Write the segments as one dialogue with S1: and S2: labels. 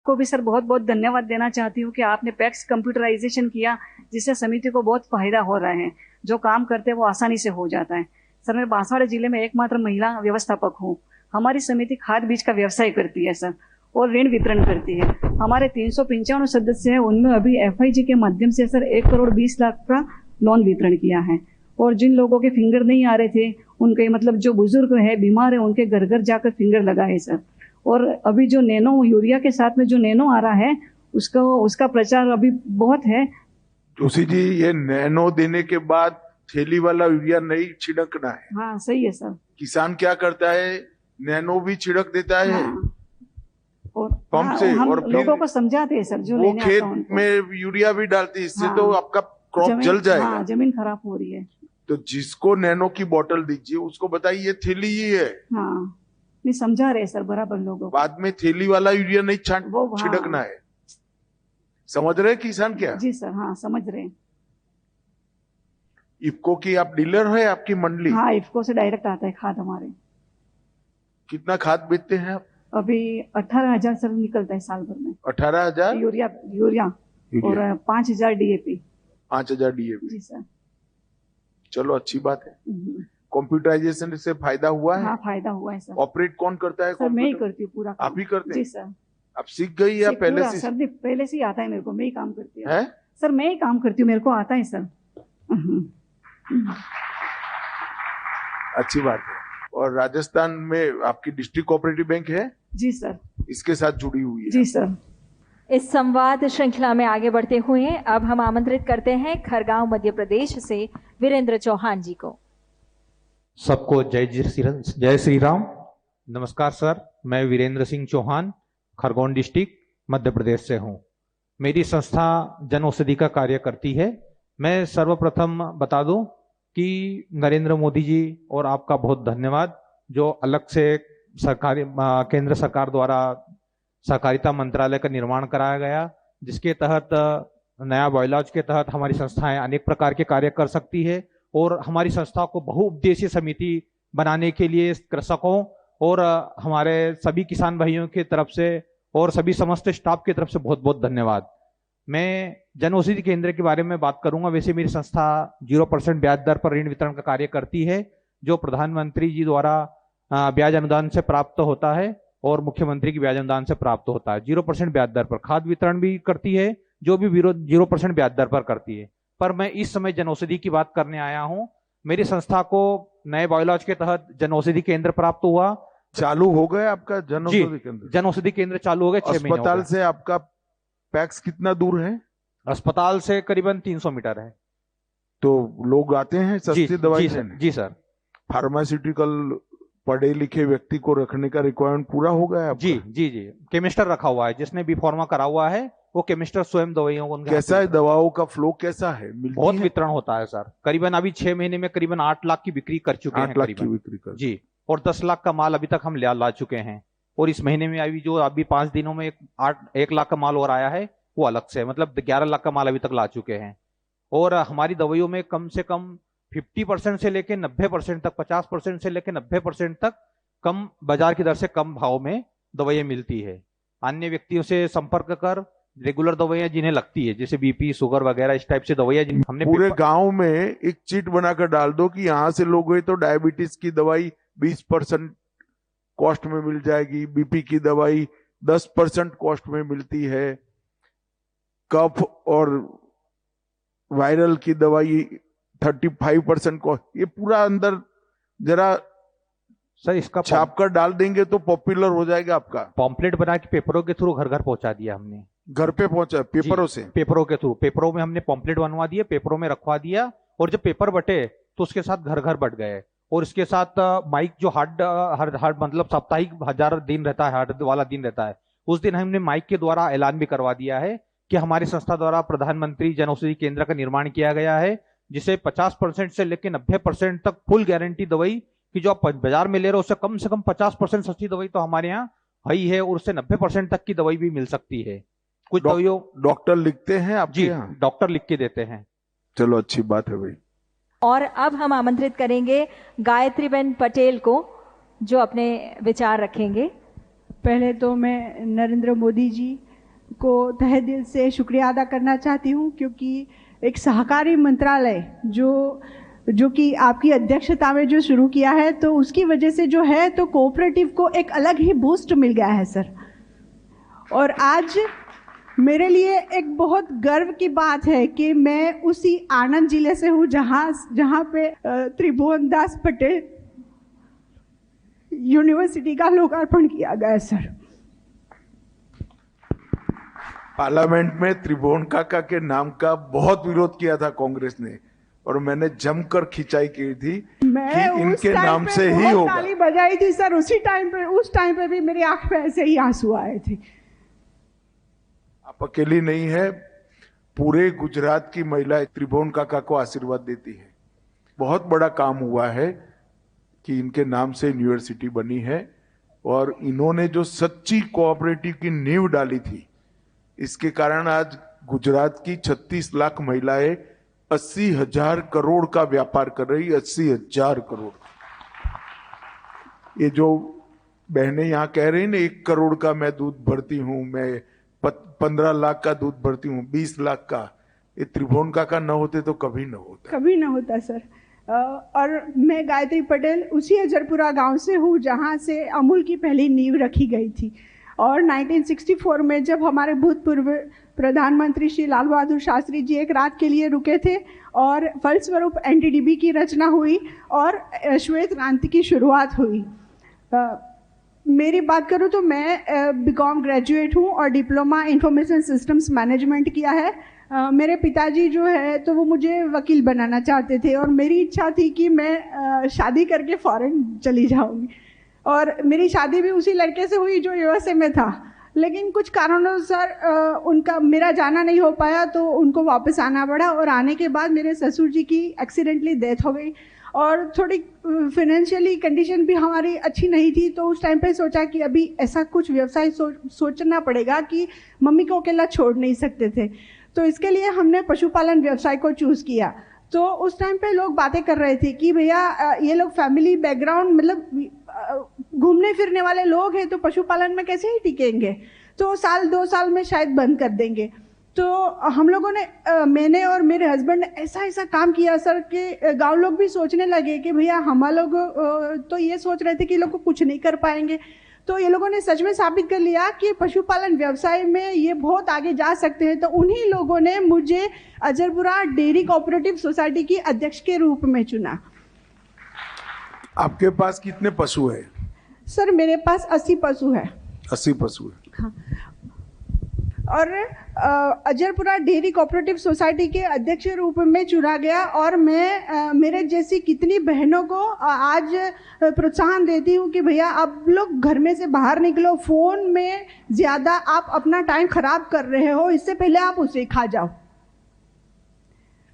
S1: को भी सर बहुत बहुत धन्यवाद देना चाहती हूँ कि आपने पैक्स कंप्यूटराइजेशन किया, जिससे समिति को बहुत फायदा हो रहा है। जो काम करते हैं वो आसानी से हो जाता है। सर, मैं बांसवाड़ा जिले में एकमात्र महिला व्यवस्थापक हूँ। हमारी समिति खाद बीज का व्यवसाय करती है सर, और ऋण वितरण करती है। हमारे 395 सदस्य हैं, उनमें अभी FIG के माध्यम से सर 1,20,00,000 का लोन वितरण किया है। और जिन लोगों के फिंगर नहीं आ रहे थे, उनके मतलब जो बुजुर्ग है, बीमार है, उनके घर घर जाकर फिंगर लगाए सर। और अभी जो नैनो यूरिया के साथ में जो नैनो आ रहा है, उसका प्रचार अभी बहुत है।
S2: जोशी जी, ये नैनो देने के बाद थैली वाला यूरिया नहीं छिड़कना है।
S1: हाँ, सही है सर।
S2: किसान क्या करता है, नैनो भी छिड़क देता है।
S1: हाँ। और
S2: पंप से,
S1: हम
S2: और फिर
S1: लोगों को समझाते हैं सर, जो
S2: वो
S1: लेने
S2: खेत
S1: आता उनको।
S2: में यूरिया भी डालती है, इससे
S1: हाँ,
S2: तो आपका क्रॉप जल जाएगा।
S1: हाँ, जमीन खराब हो रही है।
S2: तो जिसको नैनो की बोतल दीजिए, उसको बताइए ये थैली ही है।
S1: हाँ, नहीं समझा रहे सर बराबर लोगों को।
S2: बाद में थैली वाला यूरिया नहीं
S1: वो
S2: छिड़कना
S1: हाँ।
S2: है। समझ रहे किसान क्या?
S1: जी सर, हाँ समझ रहे हैं।
S2: इफको की आप डीलर है, आपकी मंडली?
S1: हाँ, इफको से डायरेक्ट आता है खाद हमारे।
S2: कितना खाद बेचते हैं आप?
S1: अभी 18,000 सर निकलता है साल भर में।
S2: 18,000
S1: यूरिया और 5,000 DAP।
S2: 5,000 DAP।
S1: जी सर।
S2: चलो, अच्छी बात है। कंप्यूटराइजेशन से फायदा हुआ है?
S1: हाँ, फायदा हुआ है सर।
S2: ऑपरेट कौन करता है?
S1: सर मैं ही करती हूँ पूरा काम।
S2: आप ही करते हैं?
S1: जी सर।
S2: आप सीख गई या पहले से?
S1: सर पहले से ही आता है मेरे को, मैं ही काम करती हूँ।
S2: है?
S1: सर मैं ही काम करती हूँ, मेरे को आता है सर।
S2: अच्छी बात है। और राजस्थान में आपकी डिस्ट्रिक्ट कोऑपरेटिव बैंक है?
S1: जी सर।
S2: इसके साथ जुड़ी हुई है?
S1: जी सर।
S3: इस संवाद श्रृंखला में आगे बढ़ते हुए अब हम आमंत्रित करते हैं खरगांव मध्य प्रदेश से वीरेंद्र चौहान जी को।
S4: सबको जय श्री राम। नमस्कार सर, मैं वीरेंद्र सिंह चौहान खरगोन डिस्ट्रिक्ट मध्य प्रदेश से हूँ। मेरी संस्था जन औषधि का कार्य करती है। मैं सर्वप्रथम बता दूं कि नरेंद्र मोदी जी और आपका बहुत धन्यवाद, जो अलग से सरकारी केंद्र सरकार द्वारा सहकारिता मंत्रालय का निर्माण कराया गया, जिसके तहत नया बायोलॉज के तहत हमारी संस्थाएं अनेक प्रकार के कार्य कर सकती है। और हमारी संस्था को बहुउद्देशीय समिति बनाने के लिए कृषकों और हमारे सभी किसान भाइयों की तरफ से और सभी समस्त स्टाफ की तरफ से बहुत बहुत धन्यवाद। मैं जन औषधि केंद्र के बारे में बात करूंगा। वैसे मेरी संस्था 0% ब्याज दर पर ऋण वितरण का कार्य करती है, जो प्रधानमंत्री जी द्वारा ब्याज अनुदान से प्राप्त होता है और मुख्यमंत्री की ब्याज अनुदान से प्राप्त होता है। 0% ब्याज दर पर खाद वितरण भी करती है, जो भी 0% ब्याज दर पर करती है। पर मैं इस समय जन औषधि की बात करने आया हूं। मेरी संस्था को नए बायोलॉज के तहत जन औषधि केंद्र प्राप्त हुआ।
S2: चालू हो गया आपका जन औषधि केंद्र?
S4: जन औषधि केंद्र चालू हो गए। 6 महीने
S2: अस्पताल से आपका पैक्स कितना दूर है?
S4: अस्पताल से करीबन 300 मीटर है।
S2: तो लोग आते हैं सस्ती दवाई लेने?
S4: जी सर।
S2: फार्मास्यूटिकल पढ़े लिखे व्यक्ति को रखने का रिक्वायरमेंट पूरा हो गया है आपका?
S4: जी। केमिस्टर रखा हुआ है, जिसने बी फार्मा करा हुआ है वो केमिस्टर स्वयं दवाइयों को।
S2: कैसा है दवाओं का फ्लो, कैसा है?
S4: बहुत वितरण होता है सर। करीबन अभी 6 महीने में करीबन 8 लाख की बिक्री कर चुके हैं।
S2: 8 लाख की बिक्री कर
S4: जी। और 10 लाख का माल अभी तक हम ला चुके हैं। और इस महीने में अभी 5 दिनों में 1 लाख का माल और आया है, वो अलग से, मतलब 11 लाख का माल अभी तक ला चुके हैं। और हमारी दवाइयों में कम से कम 50% से लेकर 90% तक, 50% से लेकर 90% तक कम बाजार की दर से कम भाव में दवाइयां मिलती है। अन्य व्यक्तियों से संपर्क कर रेगुलर दवाइयां जिन्हें लगती है, जैसे BP शुगर वगैरह, इस टाइप से दवाइयां हमने
S2: पूरे गांव में एक चिट बनाकर डाल दो कि यहाँ से लोग गए तो डायबिटीज की दवाई 20% कॉस्ट में मिल जाएगी, BP की दवाई 10% कॉस्ट में मिलती है, कफ और वायरल की दवाई 35% कॉस्ट। ये पूरा अंदर जरा
S4: सर इसका
S2: छाप कर डाल देंगे तो पॉपुलर हो जाएगा आपका।
S4: पॉम्पलेट बना के पेपरों के थ्रू घर घर पहुंचा दिया हमने।
S2: घर पे पहुंचा पेपरों से?
S4: पेपरों के थ्रू, पेपरों में हमने पॉम्पलेट बनवा दिए, पेपरों में रखवा दिया। और जब पेपर बटे तो उसके साथ घर घर बट गए। और इसके साथ माइक जो हर मतलब साप्ताहिक 1000 दिन रहता है, हार्ड वाला दिन रहता है, उस दिन हमने माइक के द्वारा ऐलान भी करवा दिया है कि हमारी संस्था द्वारा प्रधानमंत्री जन औषधि केंद्र का निर्माण किया गया है, जिसे 50% से लेकर 90% तक फुल गारंटी दवाई कि जो आप बाजार में ले रहे हो उससे कम से कम 50% सस्ती दवाई तो हमारे यहाँ है है। और उससे 90% तक की दवाई भी मिल सकती है। कुछ दवाइयों
S2: डॉक्टर लिखते हैं आपके यहाँ?
S4: डॉक्टर लिख के देते हैं।
S2: चलो, अच्छी बात है भाई।
S3: और अब हम आमंत्रित करेंगे गायत्रीबेन पटेल को, जो अपने विचार रखेंगे।
S5: पहले तो मैं नरेंद्र मोदी जी को तहे दिल से शुक्रिया अदा करना चाहती हूँ, क्योंकि एक सहकारी मंत्रालय जो कि आपकी अध्यक्षता में जो शुरू किया है, तो उसकी वजह से जो है तो कोऑपरेटिव को एक अलग ही बूस्ट मिल गया है सर। और आज मेरे लिए एक बहुत गर्व की बात है कि मैं उसी आनंद जिले से हूँ जहाँ पे त्रिभुवन दास पटेल यूनिवर्सिटी का लोकार्पण किया गया सर।
S2: पार्लियामेंट में त्रिभुवन काका के नाम का बहुत विरोध किया था कांग्रेस ने, और मैंने जमकर खिंचाई की थी कि इनके नाम से ही होगा।
S5: ताली बजाई थी सर उस टाइम पे भी मेरी आंख में ऐसे ही आंसू आए थे।
S2: आप अकेली नहीं है, पूरे गुजरात की महिलाएं त्रिभुवन काका को आशीर्वाद देती है। बहुत बड़ा काम हुआ है कि इनके नाम से यूनिवर्सिटी बनी है, और इन्होंने जो सच्ची कोऑपरेटिव की नींव डाली थी, इसके कारण आज गुजरात की 36 लाख महिलाएं 80,000 करोड़ का व्यापार कर रही। 80,000 करोड़। ये जो बहनें यहाँ कह रही ना 1 करोड़ का मैं दूध भरती हूँ, मैं 15 लाख का दूध भरती हूँ, 20 लाख का, ये त्रिभुवन काका न होते तो कभी न होता सर। और मैं गायत्री पटेल उसी अजरपुरा गांव से हूँ जहाँ से अमूल की पहली नींव रखी गई थी। और 1964 में जब हमारे भूतपूर्व प्रधानमंत्री श्री लाल बहादुर शास्त्री जी एक रात के लिए रुके थे, और फलस्वरूप एनडीडीबी की रचना हुई और श्वेत क्रांति की शुरुआत हुई। मेरी बात करूँ तो मैं बीकॉम ग्रेजुएट हूँ और डिप्लोमा इंफॉर्मेशन सिस्टम्स मैनेजमेंट किया है। मेरे पिताजी जो है तो वो मुझे वकील बनाना चाहते थे, और मेरी इच्छा थी कि मैं शादी करके फॉरेन चली जाऊँगी, और मेरी शादी भी उसी लड़के से हुई जो यूएसए में था। लेकिन कुछ कारणों मेरा जाना नहीं हो पाया, तो उनको वापस आना पड़ा, और आने के बाद मेरे ससुर जी की एक्सीडेंटली डेथ हो गई, और थोड़ी फाइनेंशियली कंडीशन भी हमारी अच्छी नहीं थी। तो उस टाइम पे सोचा कि अभी ऐसा कुछ व्यवसाय सोचना पड़ेगा कि मम्मी को अकेला छोड़ नहीं सकते थे, तो इसके लिए हमने पशुपालन व्यवसाय को चूज़ किया। तो उस टाइम पे लोग बातें कर रहे थे कि भैया ये लोग फैमिली बैकग्राउंड मतलब घूमने फिरने वाले लोग हैं, तो पशुपालन में कैसे ही टिकेंगे, तो 2 साल में शायद बंद कर देंगे। तो हम लोगों ने मैंने और मेरे हस्बैंड ने ऐसा काम किया सर कि गांव लोग भी सोचने लगे कि भैया हम लोग तो ये सोच रहे थे कि लोग कुछ नहीं कर पाएंगे, तो ये लोगों ने सच में साबित कर लिया कि पशुपालन व्यवसाय में ये बहुत आगे जा सकते हैं। तो उन्हीं लोगों ने मुझे अजरपुरा डेयरी कोऑपरेटिव सोसाइटी की अध्यक्ष के रूप में चुना। आपके पास कितने पशु है?
S5: सर मेरे पास 80 पशु है।
S2: 80 पशु है।
S5: हाँ। और अजरपुरा डेयरी कोऑपरेटिव सोसाइटी के अध्यक्ष रूप में चुना गया, और मैं मेरे जैसी कितनी बहनों को आज प्रोत्साहन देती हूँ कि भैया आप लोग घर में से बाहर निकलो, फ़ोन में ज़्यादा आप अपना टाइम खराब कर रहे हो, इससे पहले आप उसे खा जाओ।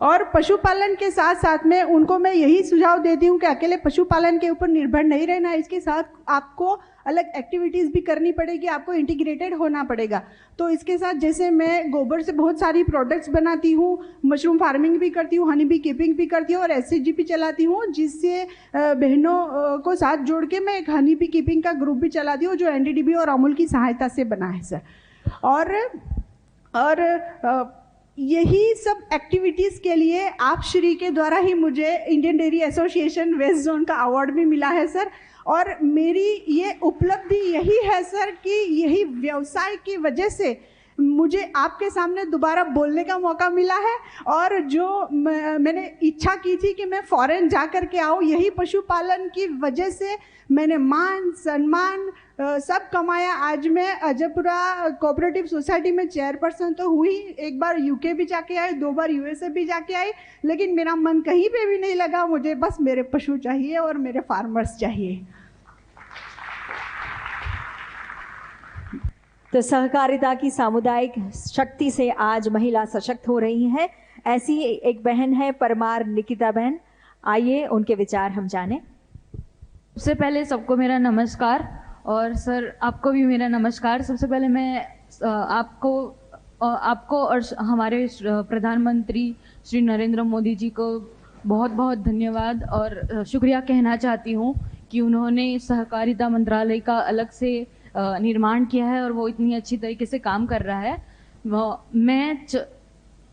S5: और पशुपालन के साथ साथ में उनको मैं यही सुझाव देती हूँ कि अकेले पशुपालन के ऊपर निर्भर नहीं रहना, इसके साथ आपको अलग एक्टिविटीज़ भी करनी पड़ेगी, आपको इंटीग्रेटेड होना पड़ेगा। तो इसके साथ जैसे मैं गोबर से बहुत सारी प्रोडक्ट्स बनाती हूँ, मशरूम फार्मिंग भी करती हूँ, हनी बी कीपिंग भी करती हूँ, और SCG भी चलाती हूँ, जिससे बहनों को साथ जोड़ के मैं एक हनी बी कीपिंग का ग्रुप भी चलाती हूँ जो NDDB और अमूल की सहायता से बना है सर। और यही सब एक्टिविटीज़ के लिए आप श्री के द्वारा ही मुझे Indian dairy association west zone का अवार्ड भी मिला है सर। और मेरी ये उपलब्धि यही है सर कि यही व्यवसाय की वजह से मुझे आपके सामने दोबारा बोलने का मौका मिला है, और जो मैंने इच्छा की थी कि मैं फॉरेन जा कर के आऊँ, यही पशुपालन की वजह से मैंने मान सम्मान सब कमाया। आज मैं अजरपुरा कोऑपरेटिव सोसाइटी में चेयरपर्सन तो हुई, एक बार UK भी जाके आई, 2 बार USA भी जाके आई, लेकिन मेरा मन कहीं पे भी नहीं लगा। मुझे बस मेरे पशु चाहिए और मेरे फार्मर्स चाहिए।
S3: तो सहकारिता की सामुदायिक शक्ति से आज महिला सशक्त हो रही हैं। ऐसी एक बहन है परमार निकिता बहन, आइए उनके विचार हम जानें।
S6: सबसे पहले सबको मेरा नमस्कार, और सर आपको भी मेरा नमस्कार। सबसे पहले मैं आपको और हमारे प्रधानमंत्री श्री नरेंद्र मोदी जी को बहुत बहुत धन्यवाद और शुक्रिया कहना चाहती हूँ कि उन्होंने सहकारिता मंत्रालय का अलग से निर्माण किया है और वो इतनी अच्छी तरीके से काम कर रहा है।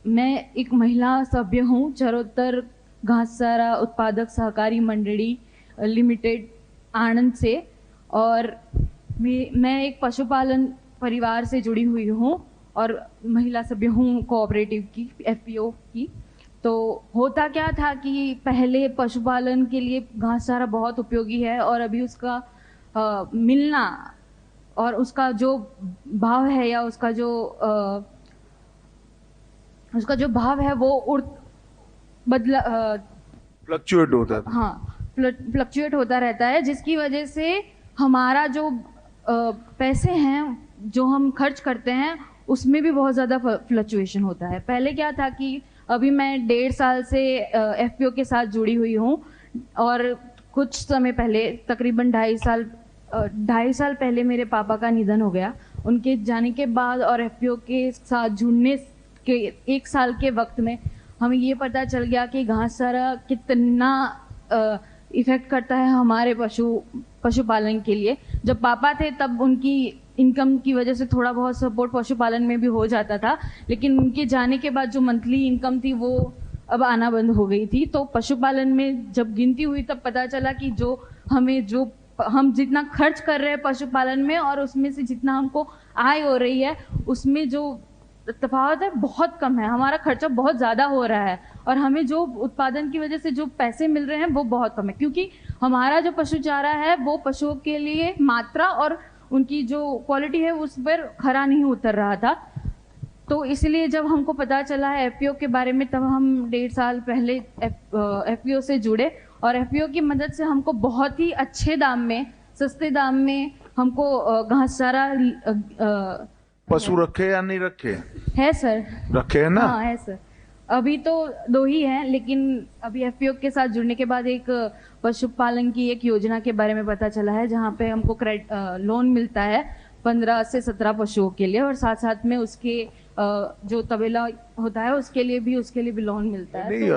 S6: मैं एक महिला सभ्य हूँ चरोत्तर घासचारा उत्पादक सहकारी मंडली लिमिटेड आनंद से, और मैं एक पशुपालन परिवार से जुड़ी हुई हूँ और महिला सभ्य हूँ कोऑपरेटिव की, एफपीओ की। तो होता क्या था कि पहले पशुपालन के लिए घासचारा बहुत उपयोगी है और अभी उसका मिलना और उसका जो भाव है या उसका जो भाव है वो
S2: फ्लक्चुएट होता था।
S6: हाँ, फ्लक्चुएट होता रहता है, जिसकी वजह से हमारा जो पैसे हैं जो हम खर्च करते हैं उसमें भी बहुत ज़्यादा फ्लक्चुएशन होता है। पहले क्या था कि अभी मैं 1.5 साल से एफपीओ के साथ जुड़ी हुई हूँ और कुछ समय पहले तकरीबन 2.5 साल पहले मेरे पापा का निधन हो गया। उनके जाने के बाद और एफपीओ के साथ जुड़ने के 1 साल के वक्त में हमें ये पता चल गया कि घासचारा कितना इफेक्ट करता है हमारे पशुपालन के लिए। जब पापा थे तब उनकी इनकम की वजह से थोड़ा बहुत सपोर्ट पशुपालन में भी हो जाता था, लेकिन उनके जाने के बाद जो मंथली इनकम थी वो अब आना बंद हो गई थी। तो पशुपालन में जब गिनती हुई तब पता चला कि हम जितना खर्च कर रहे हैं पशुपालन में और उसमें से जितना हमको आय हो रही है उसमें जो तफावत है बहुत कम है। हमारा खर्चा बहुत ज़्यादा हो रहा है और हमें जो उत्पादन की वजह से जो पैसे मिल रहे हैं वो बहुत कम है, क्योंकि हमारा जो पशु चारा है वो पशुओं के लिए मात्रा और उनकी जो क्वालिटी है उस पर खरा नहीं उतर रहा था। तो इसलिए जब हमको पता चला है एफपीओ के बारे में तब हम 1.5 साल पहले एफपीओ से जुड़े और एफपीओ की मदद से हमको बहुत ही अच्छे दाम में, सस्ते दाम में हमको घासचारा
S2: पशु रखे या नहीं रखे
S6: है सर?
S2: रखे है ना?
S6: हाँ है सर। अभी तो 2 ही हैं, लेकिन अभी एफपीओ के साथ जुड़ने के बाद एक पशुपालन की एक योजना के बारे में पता चला है जहाँ पे हमको लोन मिलता है 15 से 17 पशुओं के लिए और साथ साथ में उसके जो तबेला होता है उसके लिए भी लोन मिलता है।
S2: नहीं,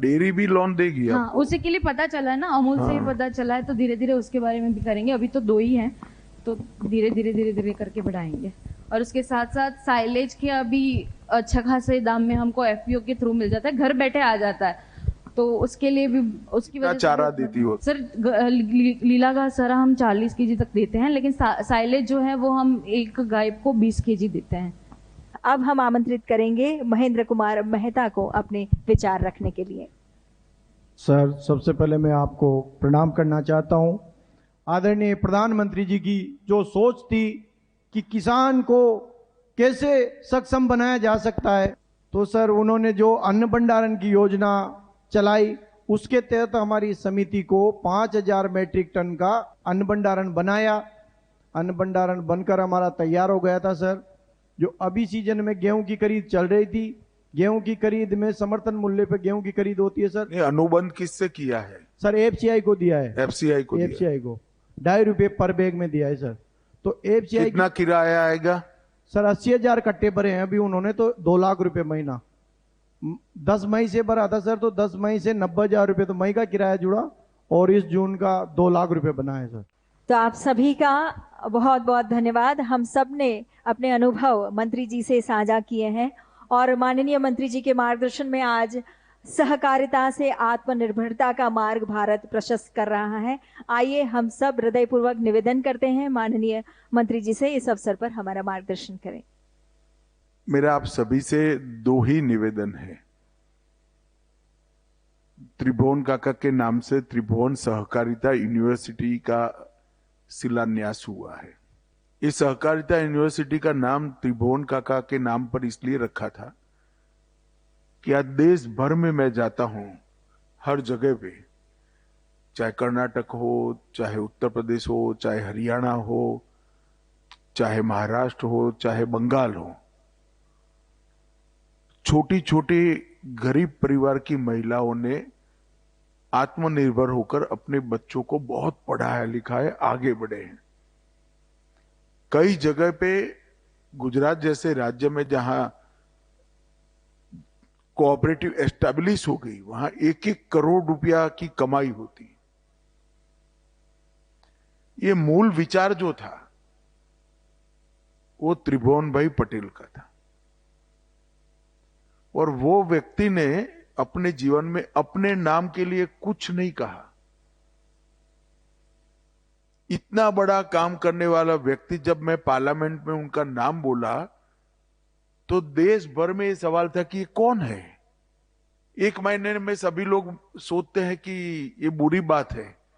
S2: डेयरी भी लोन देगी।
S6: हाँ, उसी के लिए पता चला है ना, अमूल से ही पता चला है, तो धीरे धीरे उसके बारे में भी करेंगे। अभी तो 2 ही हैं, तो धीरे धीरे करके बढ़ाएंगे। और उसके साथ साथ साइलेज के अभी अच्छा खासे दाम में हमको एफपीओ के थ्रू मिल जाता है, घर बैठे आ जाता है। तो उसके लिए भी उसकी वजह से
S2: चारा देती हो
S6: सर? लीला घासचारा हम 40 केजी तक देते हैं, लेकिन साइलेज जो है वो हम एक गाय को 20 केजी देते हैं।
S3: अब हम आमंत्रित करेंगे महेंद्र कुमार मेहता को अपने विचार रखने के लिए।
S7: सर, सबसे पहले मैं आपको प्रणाम करना चाहता हूं। आदरणीय प्रधानमंत्री जी की जो सोच थी कि किसान को कैसे सक्षम बनाया जा सकता है, तो सर उन्होंने जो अन्न भंडारण की योजना चलाई उसके तहत हमारी समिति को 5000 मैट्रिक टन का अन्न भंडारण बनाया। अन्न भंडारण बनकर हमारा तैयार हो गया था सर। जो अभी सीजन में गेहूं की खरीद चल रही थी, गेहूं की खरीद में समर्थन मूल्य पे गेहूं की खरीद होती है सर।
S2: अनुबंध किससे किया है
S7: सर? एफसीआई को दिया है।
S2: एफसीआई को
S7: 2.5 रुपये पर बैग में दिया है सर। तो एफसीआई
S2: कितना किराया आएगा
S7: सर? 80,000 कट्टे भरे हैं अभी उन्होंने, तो 2 लाख रुपए महीना। 10 मई से भरा था सर, तो 10 मई से 90,000 रुपये तो मई का किराया जुड़ा और इस जून का 2 लाख रुपए बना है सर।
S3: तो आप सभी का बहुत बहुत धन्यवाद। हम सब ने अपने अनुभव मंत्री जी से साझा किए हैं और माननीय मंत्री जी के मार्गदर्शन में आज सहकारिता से आत्मनिर्भरता का मार्ग भारत प्रशस्त कर रहा है। आइए हम सब हृदयपूर्वक निवेदन करते हैं माननीय मंत्री जी से इस अवसर पर हमारा मार्गदर्शन करें।
S2: मेरा आप सभी से 2 ही निवेदन है। त्रिभुवन काका के नाम से त्रिभुवन सहकारिता यूनिवर्सिटी का शिलान्यास हुआ है। इस सहकारिता यूनिवर्सिटी का नाम त्रिभुवन काका के नाम पर इसलिए रखा था कि आज देश भर में मैं जाता हूं, हर जगह पे, चाहे कर्नाटक हो, चाहे उत्तर प्रदेश हो, चाहे हरियाणा हो, चाहे महाराष्ट्र हो, चाहे बंगाल हो, छोटी छोटी गरीब परिवार की महिलाओं ने आत्मनिर्भर होकर अपने बच्चों को बहुत पढ़ाया लिखाया, आगे बढ़े हैं। कई जगह पे गुजरात जैसे राज्य में जहां कोऑपरेटिव एस्टेब्लिश हो गई, वहां 1-1 करोड़ रुपया की कमाई होती। ये मूल विचार जो था वो त्रिभुवन भाई पटेल का था। और वो व्यक्ति ने अपने जीवन में अपने नाम के लिए कुछ नहीं कहा। इतना बड़ा काम करने वाला व्यक्ति, जब मैं पार्लियामेंट में उनका नाम बोला तो देश भर में ये सवाल था कि ये कौन है। एक महीने में सभी लोग सोचते हैं कि ये बुरी बात है,